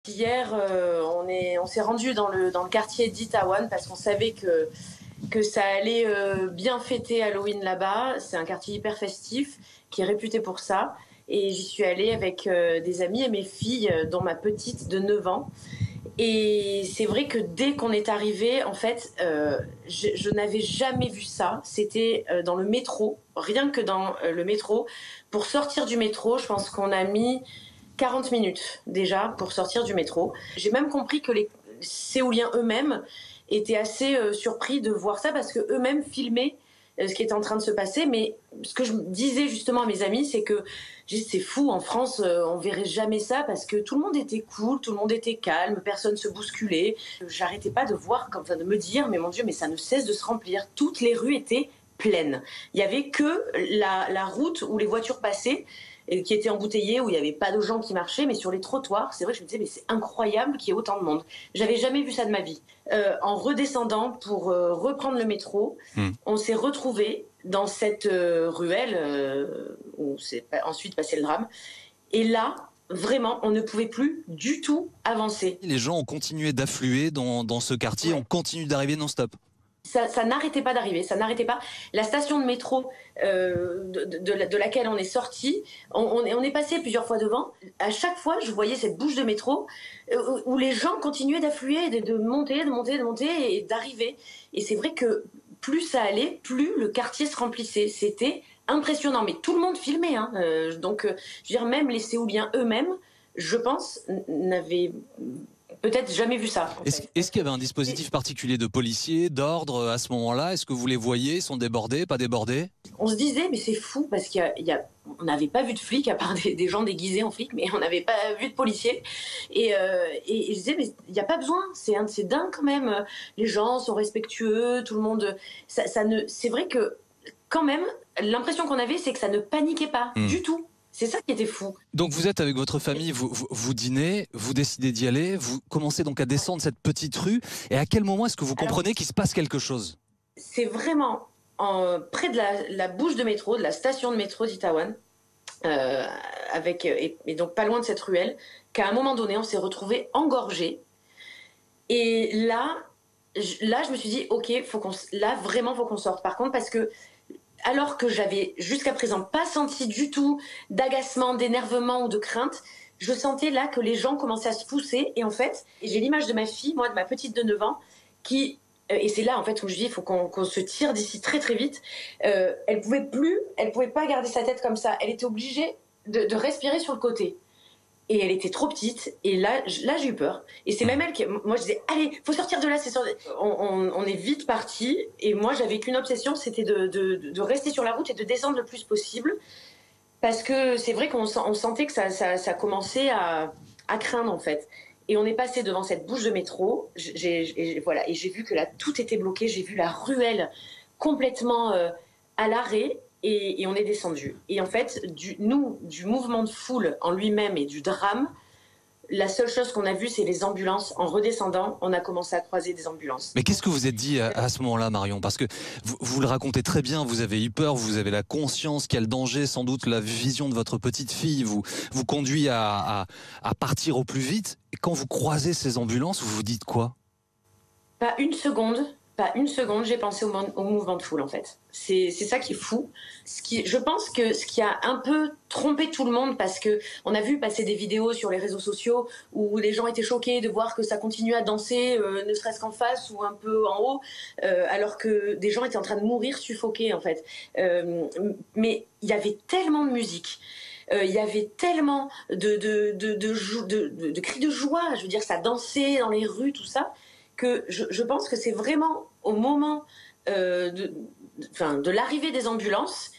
Hier, on s'est rendu dans le quartier d'Itawan parce qu'on savait que ça allait bien fêter Halloween là-bas. C'est un quartier hyper festif qui est réputé pour ça. Et j'y suis allée avec des amis et mes filles, dont ma petite de 9 ans. Et c'est vrai que dès qu'on est arrivé, en fait, je n'avais jamais vu ça. C'était dans le métro, rien que dans le métro. Pour sortir du métro, je pense qu'on a mis 40 minutes déjà pour sortir du métro. J'ai même compris que les Séouliens eux-mêmes étaient assez surpris de voir ça parce qu'eux-mêmes filmaient ce qui était en train de se passer. Mais ce que je disais justement à mes amis, c'est que c'est fou, en France, on verrait jamais ça parce que tout le monde était cool, tout le monde était calme, personne se bousculait. J'arrêtais pas de voir, enfin de me dire, mais mon Dieu, mais ça ne cesse de se remplir. Toutes les rues étaient pleines. Il y avait que la route où les voitures passaient et qui était embouteillée, où il n'y avait pas de gens qui marchaient, mais sur les trottoirs, c'est vrai que je me disais, mais c'est incroyable qu'il y ait autant de monde. J'avais jamais vu ça de ma vie. En redescendant pour reprendre le métro, on s'est retrouvés dans cette ruelle où c'est ensuite passé le drame. Et là, vraiment, on ne pouvait plus du tout avancer. Les gens ont continué d'affluer dans ce quartier, on continue d'arriver non-stop. Ça n'arrêtait pas d'arriver, ça n'arrêtait pas. La station de métro de laquelle on est sorti, on est passé plusieurs fois devant. À chaque fois, je voyais cette bouche de métro où les gens continuaient d'affluer, de monter et d'arriver. Et c'est vrai que plus ça allait, plus le quartier se remplissait. C'était impressionnant, mais tout le monde filmait. Hein. Donc, je veux dire, même les Séouliens eux-mêmes, je pense, n'avaient peut-être jamais vu ça. Est-ce qu'il y avait un dispositif particulier de policiers, d'ordre à ce moment-là? Est-ce que vous les voyez? Ils sont débordés, pas débordés? On se disait, mais c'est fou parce on n'avait pas vu de flics, à part des gens déguisés en flics, mais on n'avait pas vu de policiers. Et je disais, mais il n'y a pas besoin, c'est dingue quand même. Les gens sont respectueux, tout le monde. C'est vrai que, quand même, l'impression qu'on avait, c'est que ça ne paniquait pas du tout. C'est ça qui était fou. Donc vous êtes avec votre famille, vous dînez, vous décidez d'y aller, vous commencez donc à descendre cette petite rue. Et à quel moment est-ce que vous comprenez qu'il se passe quelque chose? C'est vraiment près de la bouche de métro, de la station de métro d'Itawan, et donc pas loin de cette ruelle, qu'à un moment donné, on s'est retrouvés engorgés. Et là, je me suis dit, ok, là vraiment, faut qu'on sorte. Par contre, parce que alors que j'avais jusqu'à présent pas senti du tout d'agacement, d'énervement ou de crainte, je sentais là que les gens commençaient à se pousser. Et en fait, j'ai l'image de ma fille, moi, de ma petite de 9 ans, qui... Et c'est là, en fait, où je dis, il faut qu'on se tire d'ici très, très vite. Elle pouvait pas garder sa tête comme ça. Elle était obligée de respirer sur le côté. Et elle était trop petite. Et là j'ai eu peur. Et c'est même elle qui... Moi, je disais, allez, faut sortir de là. On est vite partis. Et moi, j'avais qu'une obsession, c'était de rester sur la route et de descendre le plus possible. Parce que c'est vrai qu'on sentait que ça commençait à craindre, en fait. Et on est passé devant cette bouche de métro. Voilà, et j'ai vu que là, tout était bloqué. J'ai vu la ruelle complètement à l'arrêt. Et on est descendu. Et en fait, du mouvement de foule en lui-même et du drame, la seule chose qu'on a vue, c'est les ambulances. En redescendant, on a commencé à croiser des ambulances. Mais qu'est-ce que vous êtes dit à ce moment-là, Marion? Parce que vous le racontez très bien, vous avez eu peur, vous avez la conscience qu'il y a le danger, sans doute la vision de votre petite fille vous conduit à partir au plus vite. Et quand vous croisez ces ambulances, vous vous dites quoi? Pas une seconde, j'ai pensé au mouvement de foule, en fait. C'est ça qui est fou. Je pense que ce qui a un peu trompé tout le monde, parce qu'on a vu passer des vidéos sur les réseaux sociaux où les gens étaient choqués de voir que ça continuait à danser, ne serait-ce qu'en face ou un peu en haut, alors que des gens étaient en train de mourir suffoqués, en fait. Mais il y avait tellement de musique. Il y avait tellement de cris de joie. Je veux dire, ça dansait dans les rues, tout ça, que je pense que c'est vraiment au moment de l'arrivée des ambulances.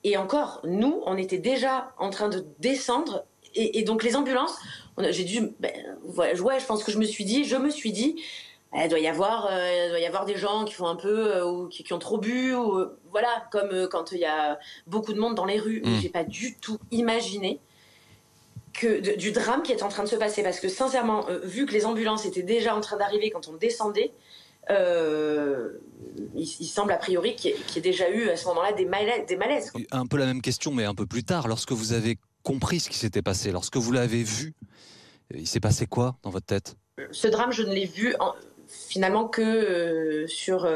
Et encore, nous, on était déjà en train de descendre. Et donc les ambulances, j'ai dû... je pense que je me suis dit, il doit y avoir des gens qui font un peu, ou qui ont trop bu, ou, voilà, comme quand il y a beaucoup de monde dans les rues. Mais j'ai pas du tout imaginé du drame qui est en train de se passer, parce que sincèrement, vu que les ambulances étaient déjà en train d'arriver quand on descendait, il semble a priori qu'il y ait déjà eu à ce moment-là des malaises. Un peu la même question, mais un peu plus tard, lorsque vous avez compris ce qui s'était passé, lorsque vous l'avez vu, Il s'est passé quoi dans votre tête? Ce drame, je ne l'ai vu finalement que sur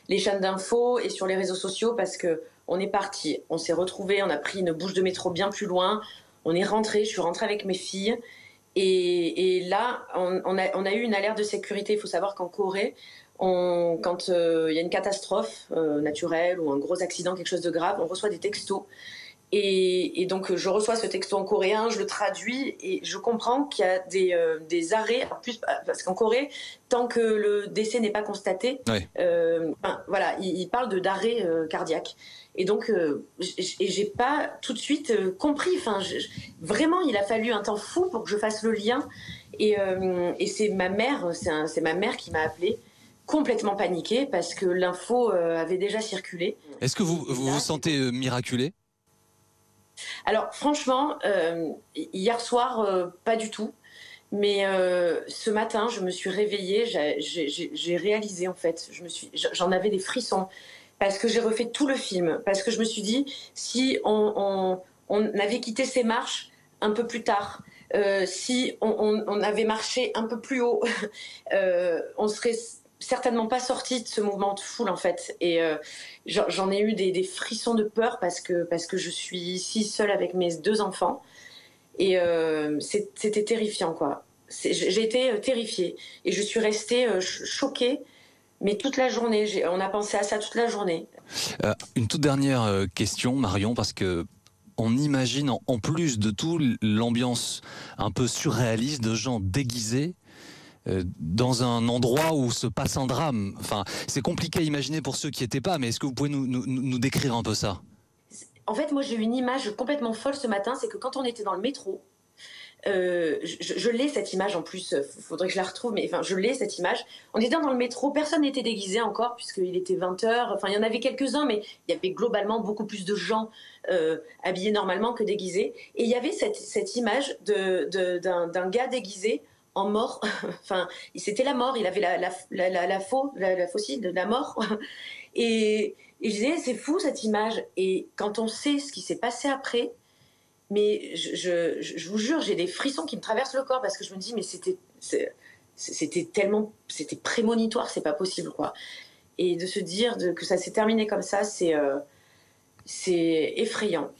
les chaînes d'infos et sur les réseaux sociaux parce que on est parti, on s'est retrouvés, on a pris une bouche de métro bien plus loin, on est rentré, je suis rentrée avec mes filles et là on a eu une alerte de sécurité. Il faut savoir qu'en Corée, quand il y a une catastrophe naturelle ou un gros accident, quelque chose de grave, on reçoit des textos. Et donc, je reçois ce texto en coréen, je le traduis et je comprends qu'il y a des arrêts, en plus, parce qu'en Corée, tant que le décès n'est pas constaté, Oui. voilà, il parle d'arrêt cardiaque. Et donc, j'ai pas tout de suite compris. Enfin, vraiment, il a fallu un temps fou pour que je fasse le lien. Et c'est ma mère, c'est ma mère qui m'a appelée, complètement paniquée parce que l'info avait déjà circulé. Est-ce que vous Et vous, là, vous sentez miraculé? alors franchement, hier soir, pas du tout. Mais ce matin, je me suis réveillée, j'ai réalisé en fait, j'en avais des frissons parce que j'ai refait tout le film, parce que je me suis dit si on avait quitté ces marches un peu plus tard, si on avait marché un peu plus haut, on serait certainement pas sorti de ce mouvement de foule en fait. Et j'en ai eu des frissons de peur parce que je suis ici seule avec mes deux enfants. Et c'était terrifiant, quoi. J'ai été terrifiée. Et je suis restée choquée, mais toute la journée. On a pensé à ça toute la journée. Une toute dernière question, Marion, parce que on imagine en plus de tout l'ambiance un peu surréaliste de gens déguisés dans un endroit où se passe un drame. Enfin, c'est compliqué à imaginer pour ceux qui n'étaient pas, mais est-ce que vous pouvez nous décrire un peu ça? En fait, moi, j'ai eu une image complètement folle ce matin. C'est que quand on était dans le métro, je l'ai cette image en plus, faudrait que je la retrouve, mais enfin je l'ai cette image. On était dans le métro, personne n'était déguisé encore puisqu'il était 20h, enfin il y en avait quelques-uns, mais il y avait globalement beaucoup plus de gens habillés normalement que déguisés. Et il y avait cette image d'un gars déguisé en mort, enfin c'était la mort, il avait la faucille de la mort. Et je disais c'est fou cette image, et quand on sait ce qui s'est passé après, mais je vous jure, j'ai des frissons qui me traversent le corps parce que je me dis, mais c'était tellement, c'était prémonitoire, c'est pas possible, quoi. Et de se dire que ça s'est terminé comme ça, c'est effrayant.